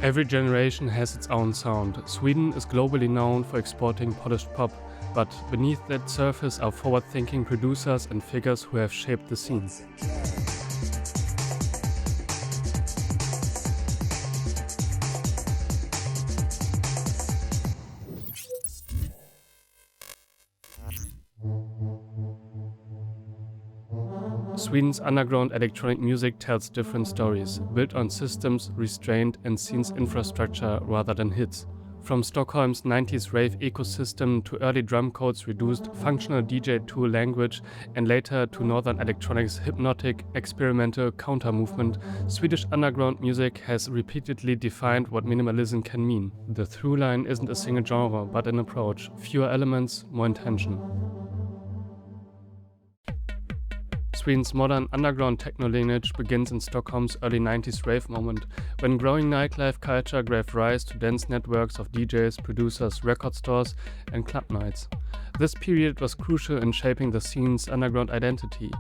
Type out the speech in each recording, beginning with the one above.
Every generation has its own sound. Sweden is globally known for exporting polished pop, but beneath that surface are forward-thinking producers and figures who have shaped the scene. Sweden's underground electronic music tells different stories, built on systems, restraint and scenes infrastructure rather than hits. From Stockholm's 90s rave ecosystem to early Drumcode's reduced functional DJ tool language and later to Northern Electronic's hypnotic, experimental counter-movement, Swedish underground music has repeatedly defined what minimalism can mean. The through line isn't a single genre, but an approach. Fewer elements, more intention. Sweden's modern underground techno lineage begins in Stockholm's early 90s rave moment, when growing nightlife culture gave rise to dense networks of DJs, producers, record stores, and club nights. This period was crucial in shaping the scene's underground identity,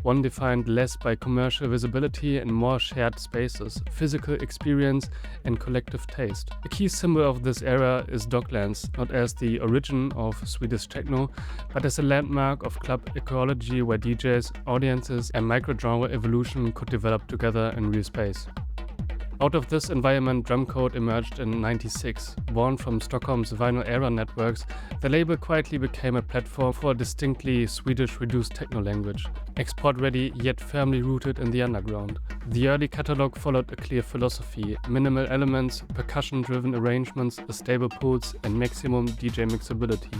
one defined less by commercial visibility and more shared spaces, physical experience, and collective taste. A key symbol of this era is Docklands, not as the origin of Swedish techno, but as a landmark of club ecology where DJs, audiences, and micro-genre evolution could develop together in real space. Out of this environment, Drumcode emerged in '96. Born from Stockholm's vinyl era networks, the label quietly became a platform for a distinctly Swedish reduced techno language, export-ready yet firmly rooted in the underground. The early catalog followed a clear philosophy: minimal elements, percussion-driven arrangements, a stable pulse, and maximum DJ mixability.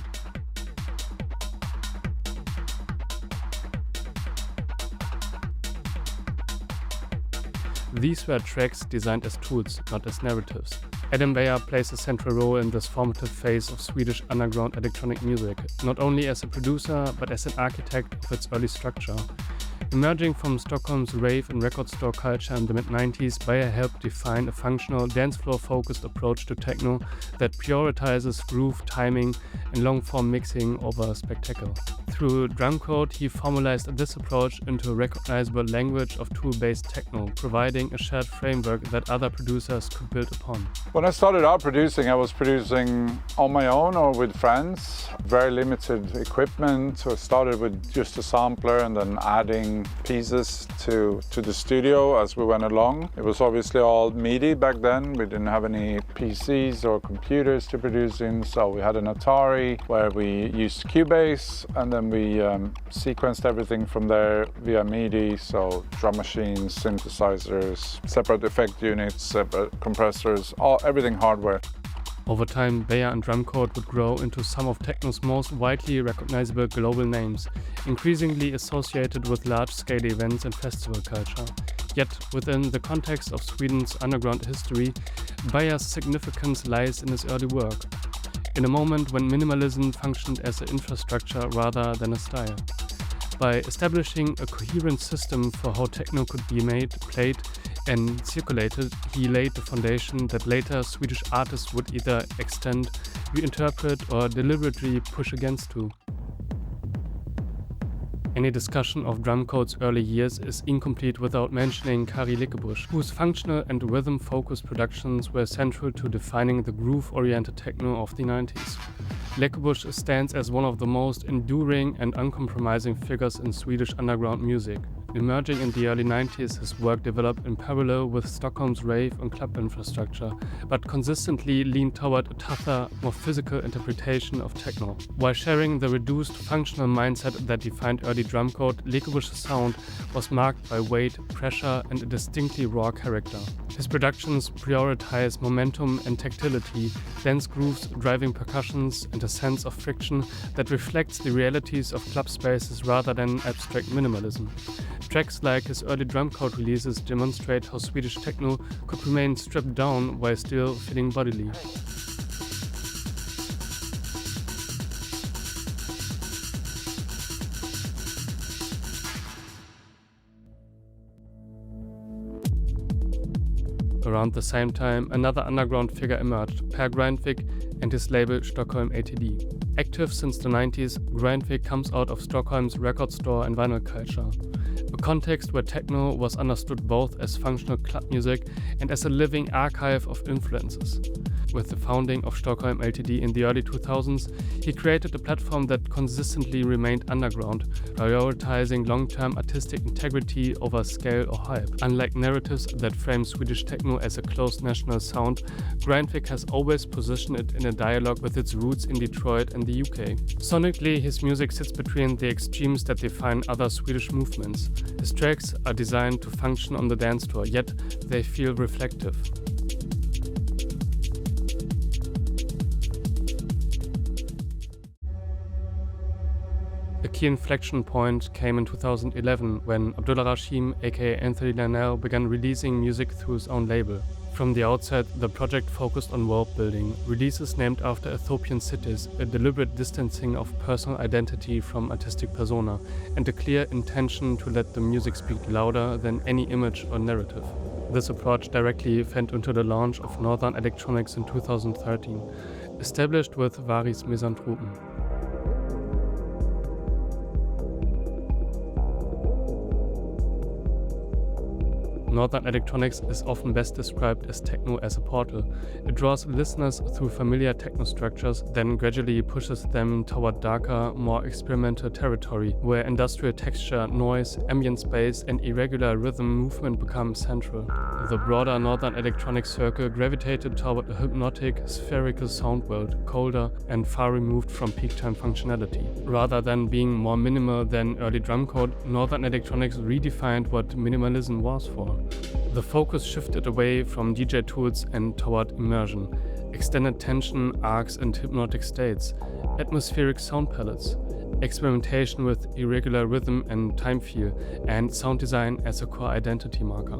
These were tracks designed as tools, not as narratives. Adam Beyer plays a central role in this formative phase of Swedish underground electronic music, not only as a producer, but as an architect of its early structure. Emerging from Stockholm's rave and record store culture in the mid-90s, Beyer helped define a functional, dance floor-focused approach to techno that prioritizes groove, timing, and long-form mixing over spectacle. Through Drumcode, he formalized this approach into a recognizable language of tool-based techno, providing a shared framework that other producers could build upon. When I started out producing, I was producing on my own or with friends. Very limited equipment, so I started with just a sampler and then adding pieces to the studio as we went along. It was obviously all MIDI back then. We didn't have any PCs or computers to produce in, so we had an Atari where we used Cubase, and then we sequenced everything from there via MIDI, so drum machines, synthesizers, separate effect units, separate compressors, everything hardware. Over time, Beyer and Drumcode would grow into some of techno's most widely recognizable global names, increasingly associated with large-scale events and festival culture. Yet, within the context of Sweden's underground history, Beyer's significance lies in his early work, in a moment when minimalism functioned as an infrastructure rather than a style. By establishing a coherent system for how techno could be made, played, and circulated, he laid the foundation that later Swedish artists would either extend, reinterpret, or deliberately push against to. Any discussion of Drumcode's early years is incomplete without mentioning Cari Lekebusch, whose functional and rhythm-focused productions were central to defining the groove-oriented techno of the 90s. Lekebusch stands as one of the most enduring and uncompromising figures in Swedish underground music. Emerging in the early 90s, his work developed in parallel with Stockholm's rave and club infrastructure, but consistently leaned toward a tougher, more physical interpretation of techno. While sharing the reduced functional mindset that defined early Drumcode, Lekebusch's sound was marked by weight, pressure, and a distinctly raw character. His productions prioritize momentum and tactility, dense grooves, driving percussions, and a sense of friction that reflects the realities of club spaces rather than abstract minimalism. Tracks like his early Drumcode releases demonstrate how Swedish techno could remain stripped down while still feeling bodily. Around the same time, another underground figure emerged, Pär Grindvik and his label Stockholm LTD. Active since the 90s, Grindvik comes out of Stockholm's record store and vinyl culture, a context where techno was understood both as functional club music and as a living archive of influences. With the founding of Stockholm LTD in the early 2000s, he created a platform that consistently remained underground, prioritizing long-term artistic integrity over scale or hype. Unlike narratives that frame Swedish techno as a closed national sound, Grindvik has always positioned it in a dialogue with its roots in Detroit and the UK. Sonically, his music sits between the extremes that define other Swedish movements. His tracks are designed to function on the dance floor, yet they feel reflective. A key inflection point came in 2011 when Abdulla Rashim, aka Anthony Lanell, began releasing music through his own label. From the outset, the project focused on world building, releases named after Ethiopian cities, a deliberate distancing of personal identity from artistic persona, and a clear intention to let the music speak louder than any image or narrative. This approach directly fed into the launch of Northern Electronics in 2013, established with Varg's Misanthropen. Northern Electronics is often best described as techno as a portal. It draws listeners through familiar techno structures, then gradually pushes them toward darker, more experimental territory, where industrial texture, noise, ambient space, and irregular rhythm movement become central. The broader Northern Electronics circle gravitated toward a hypnotic, spherical sound world, colder and far removed from peak-time functionality. Rather than being more minimal than early Drumcode, Northern Electronics redefined what minimalism was for. The focus shifted away from DJ tools and toward immersion, extended tension, arcs and hypnotic states, atmospheric sound palettes, experimentation with irregular rhythm and time feel, and sound design as a core identity marker.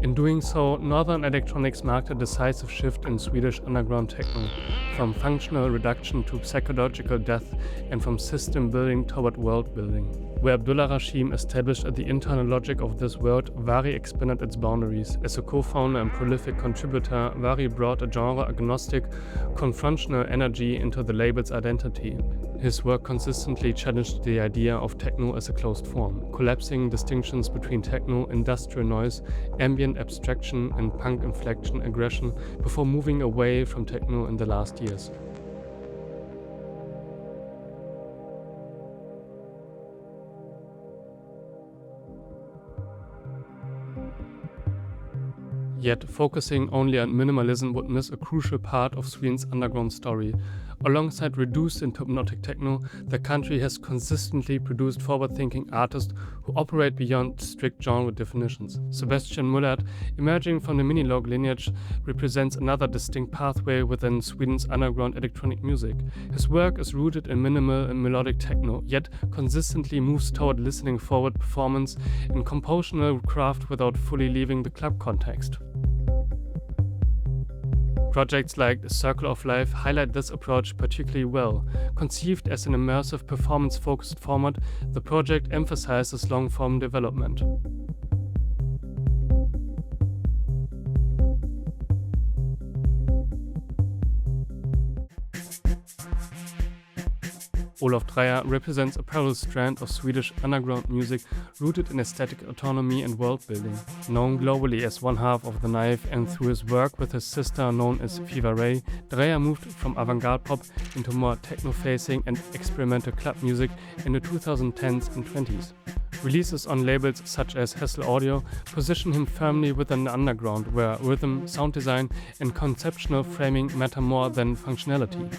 In doing so, Northern Electronics marked a decisive shift in Swedish underground techno, from functional reduction to psychological death and from system building toward world building. Where Abdulla Rashim established the internal logic of this world, Varg expanded its boundaries. As a co-founder and prolific contributor, Varg brought a genre-agnostic, confrontational energy into the label's identity. His work consistently challenged the idea of techno as a closed form, collapsing distinctions between techno, industrial noise, ambient abstraction, and punk inflection aggression before moving away from techno in the last years. Yet, focusing only on minimalism would miss a crucial part of Sweden's underground story. Alongside reduced and hypnotic techno, the country has consistently produced forward-thinking artists who operate beyond strict genre definitions. Sebastian Mullaert, emerging from the Minilog lineage, represents another distinct pathway within Sweden's underground electronic music. His work is rooted in minimal and melodic techno, yet consistently moves toward listening forward performance and compositional craft without fully leaving the club context. Projects like The Circle of Life highlight this approach particularly well. Conceived as an immersive performance-focused format, the project emphasizes long-form development. Olof Dreijer represents a parallel strand of Swedish underground music rooted in aesthetic autonomy and world-building. Known globally as one half of The Knife and through his work with his sister known as Fever Ray, Dreijer moved from avant-garde pop into more techno-facing and experimental club music in the 2010s and 20s. Releases on labels such as Hassel Audio position him firmly within the underground, where rhythm, sound design, and conceptual framing matter more than functionality.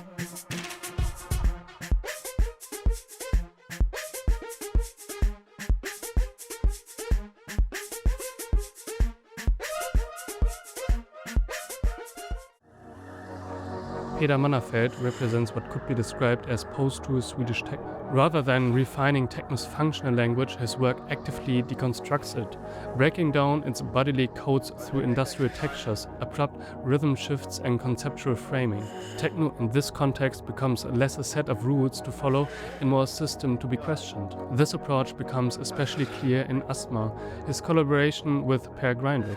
Peder Mannerfelt represents what could be described as post-truth Swedish techno. Rather than refining techno's functional language, his work actively deconstructs it, breaking down its bodily codes through industrial textures, abrupt rhythm shifts, and conceptual framing. Techno in this context becomes less a set of rules to follow and more a system to be questioned. This approach becomes especially clear in Asthma, his collaboration with Pär Grindvik.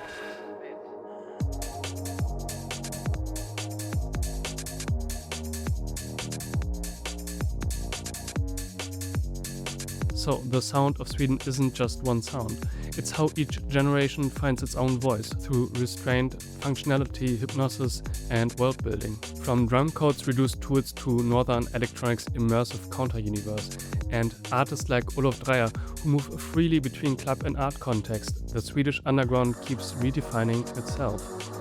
So the sound of Sweden isn't just one sound. It's how each generation finds its own voice through restraint, functionality, hypnosis, and world building. From Drumcode's reduced tools to Northern Electronic's immersive counter-universe, and artists like Olof Dreijer who move freely between club and art context, the Swedish underground keeps redefining itself.